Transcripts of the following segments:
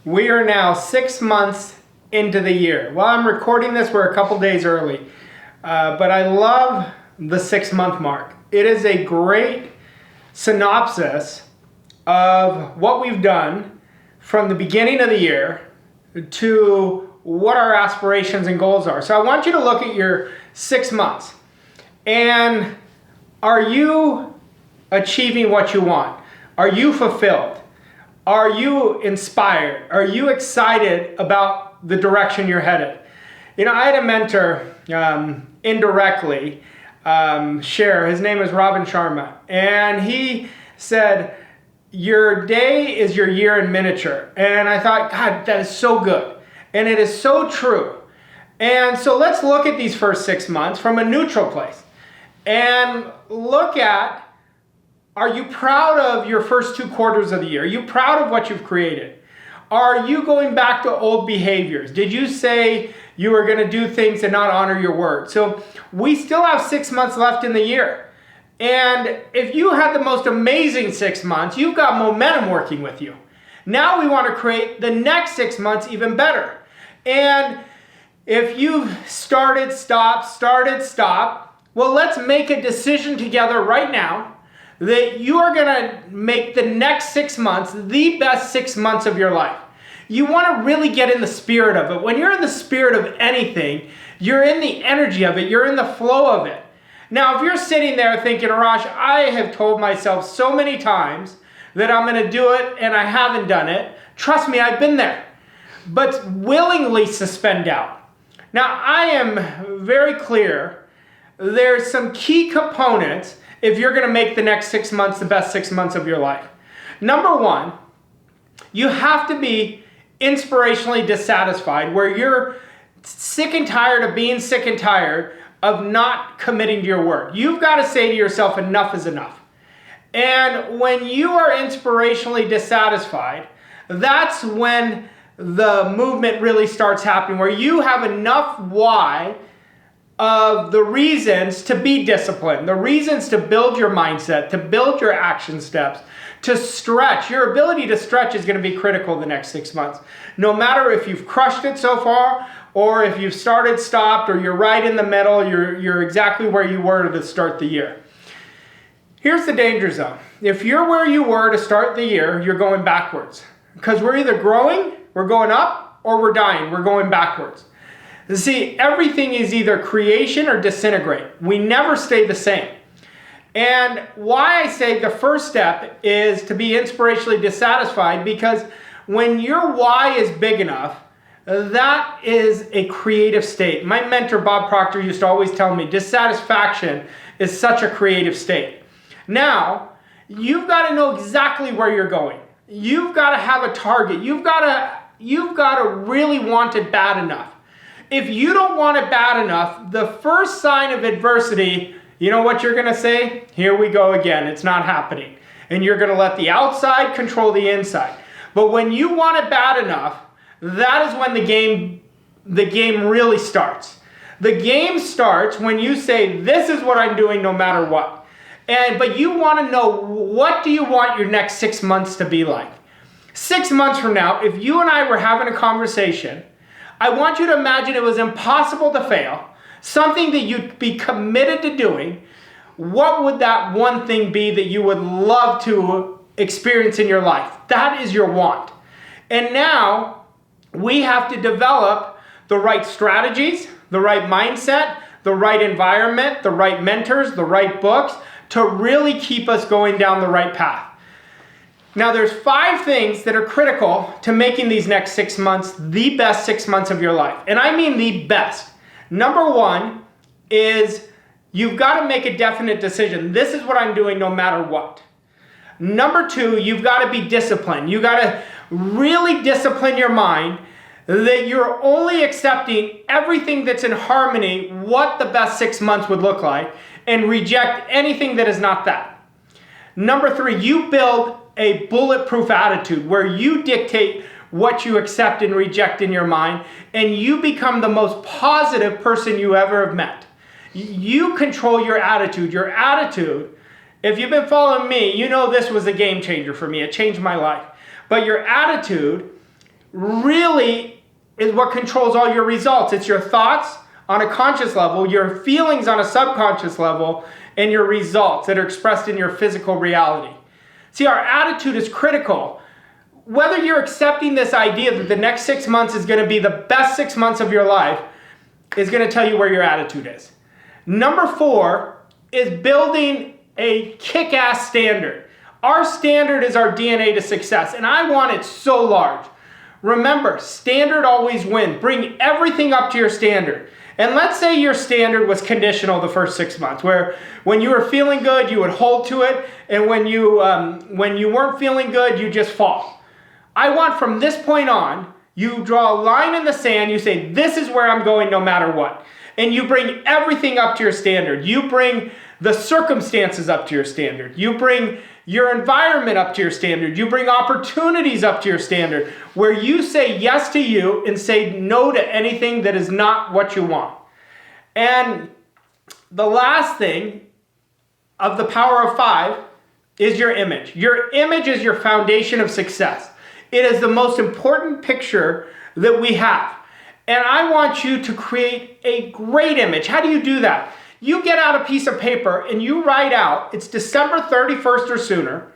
We are now 6 months into the year. Well, I'm recording this, we're a couple days early, but I love the 6 month mark. It is a great synopsis of what we've done from the beginning of the year to what our aspirations and goals are. So I want you to look at your 6 months. And are you achieving what you want? Are you fulfilled? Are you inspired? Are you excited about the direction you're headed? You know, I had a mentor indirectly share. His name is Robin Sharma. And he said, your day is your year in miniature. And I thought, God, that is so good. And it is so true. And so let's look at these first 6 months from a neutral place and look at, are you proud of your first 2 quarters of the year? Are you proud of what you've created? Are you going back to old behaviors? Did you say you were going to do things and not honor your word? So we still have 6 months left in the year. And if you had the most amazing 6 months, you've got momentum working with you. Now we want to create the next 6 months even better. And if you've started, stop, well, let's make a decision together right now that you are going to make the next 6 months the best 6 months of your life. You want to really get in the spirit of it. When you're in the spirit of anything, you're in the energy of it. You're in the flow of it. Now, if you're sitting there thinking, Arash, I have told myself so many times that I'm going to do it and I haven't done it. Trust me, I've been there. But willingly suspend doubt. Now, I am very clear. There's some key components if you're going to make the next 6 months the best 6 months of your life. Number one, you have to be inspirationally dissatisfied, where you're sick and tired of being sick and tired of not committing to your word. You've got to say to yourself, enough is enough. And when you are inspirationally dissatisfied, that's when the movement really starts happening, where you have enough why of the reasons to be disciplined, the reasons to build your mindset, to build your action steps, to stretch. Your ability to stretch is going to be critical the next 6 months. No matter if you've crushed it so far, or if you've started, stopped, or you're right in the middle, you're exactly where you were to start the year. Here's the danger zone. If you're where you were to start the year, you're going backwards. Because we're either growing, we're going up, or we're dying, we're going backwards. See, everything is either creation or disintegrate. We never stay the same. And why I say the first step is to be inspirationally dissatisfied, because when your why is big enough, that is a creative state. My mentor, Bob Proctor, used to always tell me, dissatisfaction is such a creative state. Now, you've got to know exactly where you're going. You've got to have a target. You've got to really want it bad enough. If you don't want it bad enough, the first sign of adversity, you know what you're going to say? Here we go again. It's not happening. And you're going to let the outside control the inside. But when you want it bad enough, that is when the game really starts. The game starts when you say, this is what I'm doing no matter what. But you want to know, what do you want your next 6 months to be like? 6 months from now, if you and I were having a conversation, I want you to imagine it was impossible to fail, something that you'd be committed to doing. What would that one thing be that you would love to experience in your life? That is your want. And now we have to develop the right strategies, the right mindset, the right environment, the right mentors, the right books to really keep us going down the right path. Now, there's 5 things that are critical to making these next 6 months the best 6 months of your life. And I mean the best. Number 1 is you've got to make a definite decision. This is what I'm doing no matter what. Number 2, you've got to be disciplined. You've got to really discipline your mind that you're only accepting everything that's in harmony, what the best 6 months would look like, and reject anything that is not that. Number 3, you build a bulletproof attitude where you dictate what you accept and reject in your mind, and you become the most positive person you ever have met. You control your attitude. Your attitude, if you've been following me, you know this was a game changer for me. It changed my life. But your attitude really is what controls all your results. It's your thoughts on a conscious level, your feelings on a subconscious level, and your results that are expressed in your physical reality. See, our attitude is critical. Whether you're accepting this idea that the next 6 months is going to be the best 6 months of your life is going to tell you where your attitude is. Number 4 is building a kick-ass standard. Our standard is our DNA to success, and I want it so large. Remember, standard always wins. Bring everything up to your standard. And let's say your standard was conditional the first 6 months, where when you were feeling good, you would hold to it, and when you weren't feeling good, you just fall. I want from this point on, you draw a line in the sand, you say, this is where I'm going no matter what. And you bring everything up to your standard. You bring the circumstances up to your standard. You bring your environment up to your standard. You bring opportunities up to your standard, where you say yes to you and say no to anything that is not what you want. And the last thing of the power of 5 is your image. Your image is your foundation of success. It is the most important picture that we have. And I want you to create a great image. How do you do that? You get out a piece of paper and you write out, it's December 31st or sooner,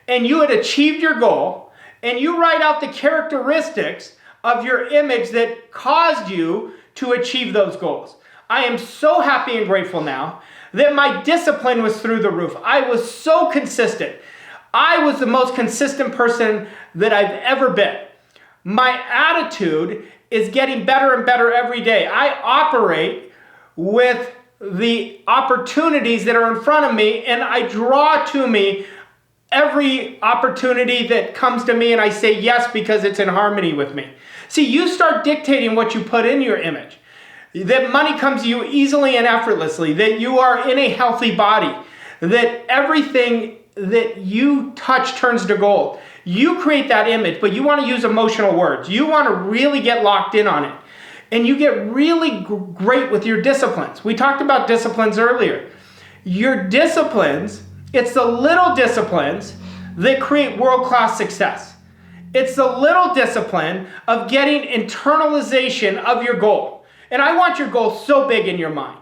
and you had achieved your goal, and you write out the characteristics of your image that caused you to achieve those goals. I am so happy and grateful now that my discipline was through the roof. I was so consistent. I was the most consistent person that I've ever been. My attitude is getting better and better every day. I operate with the opportunities that are in front of me, and I draw to me every opportunity that comes to me, and I say yes because it's in harmony with me. See, you start dictating what you put in your image. That money comes to you easily and effortlessly, that you are in a healthy body, that everything that you touch turns to gold. You create that image, but you want to use emotional words. You want to really get locked in on it. And you get really great with your disciplines. We talked about disciplines earlier. Your disciplines, it's the little disciplines that create world-class success. It's the little discipline of getting internalization of your goal. And I want your goal so big in your mind.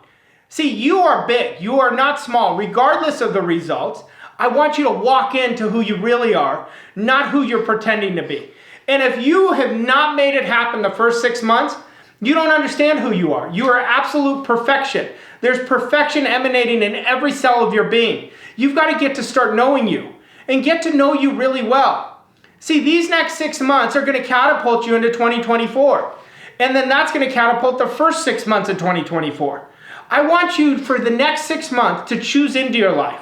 See, you are big. You are not small. Regardless of the results, I want you to walk into who you really are, not who you're pretending to be. And if you have not made it happen the first 6 months, you don't understand who you are. You are absolute perfection. There's perfection emanating in every cell of your being. You've got to get to start knowing you and get to know you really well. See, these next 6 months are going to catapult you into 2024. And then that's going to catapult the first 6 months of 2024. I want you for the next 6 months to choose into your life,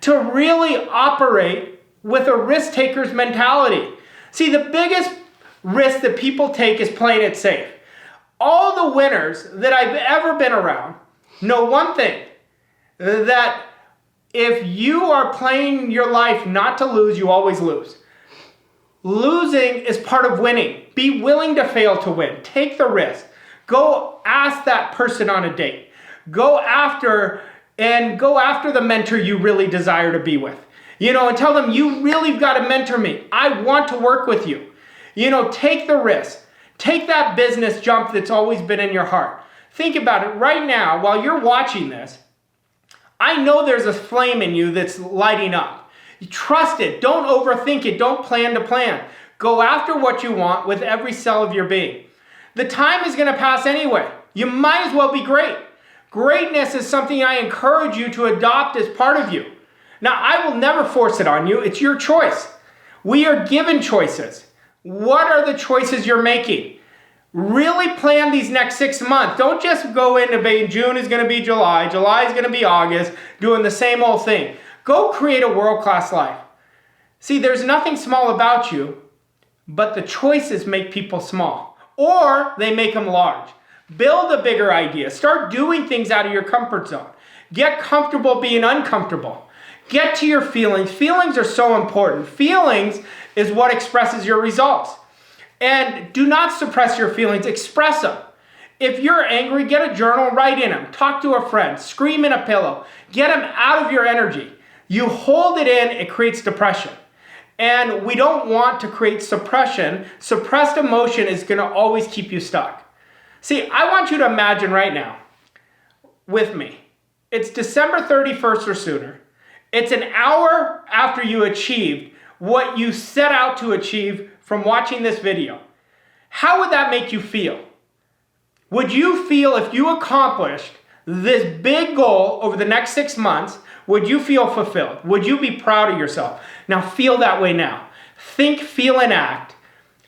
to really operate with a risk taker's mentality. See, the biggest risk that people take is playing it safe. All the winners that I've ever been around know one thing, that if you are playing your life not to lose, you always lose. Losing is part of winning. Be willing to fail to win. Take the risk. Go ask that person on a date. Go after the mentor you really desire to be with. And tell them, you really got to mentor me. I want to work with you. Take the risk. Take that business jump that's always been in your heart. Think about it right now while you're watching this. I know there's a flame in you that's lighting up. You trust it. Don't overthink it. Don't plan to plan. Go after what you want with every cell of your being. The time is going to pass anyway. You might as well be great. Greatness is something I encourage you to adopt as part of you. Now, I will never force it on you. It's your choice. We are given choices. What are the choices you're making? Really plan these next 6 months. Don't just go into June is going to be July. July is going to be August, doing the same old thing. Go create a world-class life. See, there's nothing small about you, but the choices make people small, or they make them large. Build a bigger idea. Start doing things out of your comfort zone. Get comfortable being uncomfortable. Get to your feelings. Feelings are so important. Feelings is what expresses your results. And do not suppress your feelings. Express them. If you're angry, get a journal, write in them. Talk to a friend. Scream in a pillow. Get them out of your energy. You hold it in, it creates depression. And we don't want to create suppression. Suppressed emotion is going to always keep you stuck. See, I want you to imagine right now with me. It's December 31st or sooner. It's an hour after you achieved what you set out to achieve from watching this video. How would that make you feel? Would you feel, if you accomplished this big goal over the next 6 months, would you feel fulfilled? Would you be proud of yourself? Now feel that way now. Think, feel, and act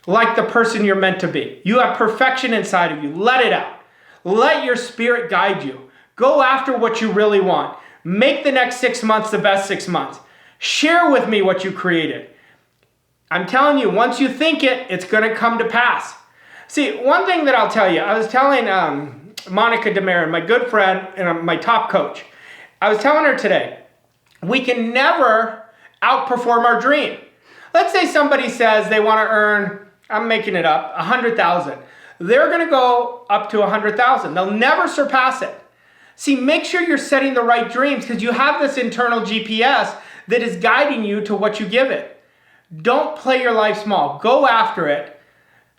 like the person you're meant to be. You have perfection inside of you. Let it out. Let your spirit guide you. Go after what you really want. Make the next 6 months the best 6 months. Share with me what you created. I'm telling you, once you think it, it's going to come to pass. See, one thing that I'll tell you, I was telling Monica DeMarin, my good friend and my top coach, I was telling her today, we can never outperform our dream. Let's say somebody says they want to earn, I'm making it up, 100,000. They're going to go up to 100,000. They'll never surpass it. See, make sure you're setting the right dreams because you have this internal GPS that is guiding you to what you give it. Don't play your life small. Go after it.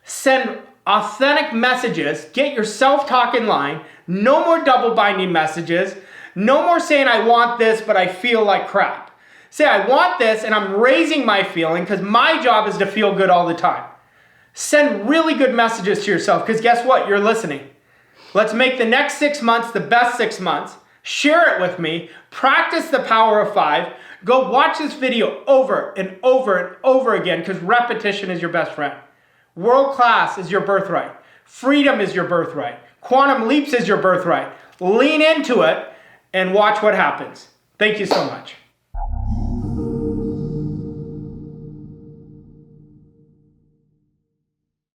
Send authentic messages. Get your self-talk in line. No more double binding messages. No more saying, I want this, but I feel like crap. Say, I want this, and I'm raising my feeling because my job is to feel good all the time. Send really good messages to yourself because guess what? You're listening. Let's make the next 6 months the best 6 months. Share it with me. Practice the power of 5. Go watch this video over and over and over again because repetition is your best friend. World class is your birthright. Freedom is your birthright. Quantum leaps is your birthright. Lean into it and watch what happens. Thank you so much.